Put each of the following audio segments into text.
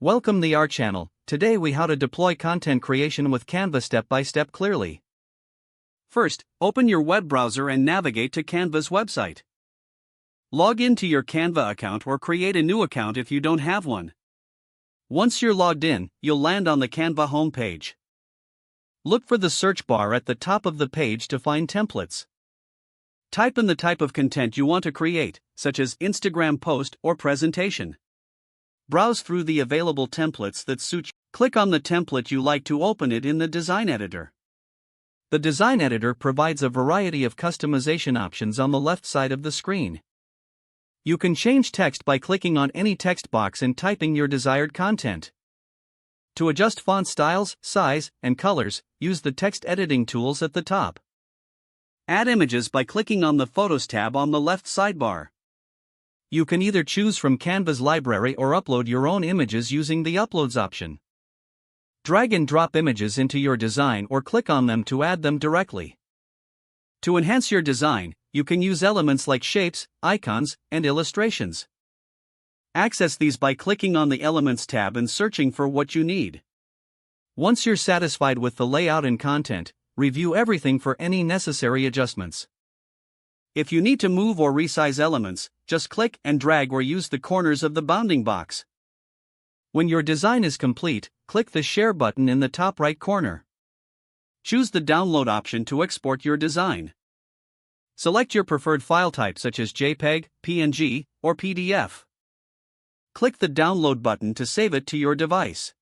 Welcome to our channel. Today we how to deploy content creation with Canva step by step clearly. First, open your web browser and navigate to Canva's website. Log into your Canva account or create a new account if you don't have one. Once you're logged in, you'll land on the Canva homepage. Look for the search bar at the top of the page to find templates. Type in the type of content you want to create, such as Instagram post or presentation. Browse through the available templates that suit you. Click on the template you like to open it in the design editor. The design editor provides a variety of customization options on the left side of the screen. You can change text by clicking on any text box and typing your desired content. To adjust font styles, size, and colors, use the text editing tools at the top. Add images by clicking on the Photos tab on the left sidebar. You can either choose from Canva's library or upload your own images using the Uploads option. Drag and drop images into your design or click on them to add them directly. To enhance your design, you can use elements like shapes, icons, and illustrations. Access these by clicking on the Elements tab and searching for what you need. Once you're satisfied with the layout and content, review everything for any necessary adjustments. If you need to move or resize elements, just click and drag or use the corners of the bounding box. When your design is complete, click the Share button in the top right corner. Choose the Download option to export your design. Select your preferred file type such as JPEG, PNG, or PDF. Click the Download button to save it to your device.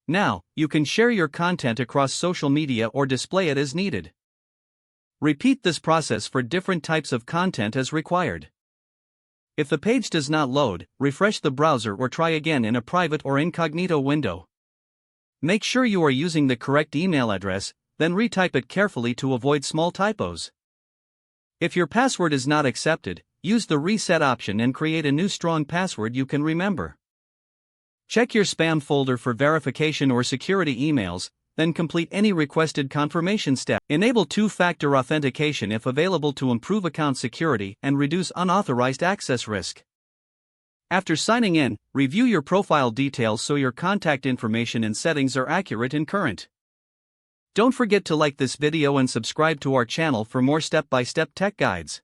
Now, you can share your content across social media or display it as needed. Repeat this process for different types of content as required. If the page does not load, refresh the browser or try again in a private or incognito window. Make sure you are using the correct email address, then retype it carefully to avoid small typos. If your password is not accepted, use the Reset option and create a new strong password you can remember. Check your spam folder for verification or security emails, then complete any requested confirmation step. Enable two-factor authentication if available to improve account security and reduce unauthorized access risk. After signing in, review your profile details so your contact information and settings are accurate and current. Don't forget to like this video and subscribe to our channel for more step-by-step tech guides.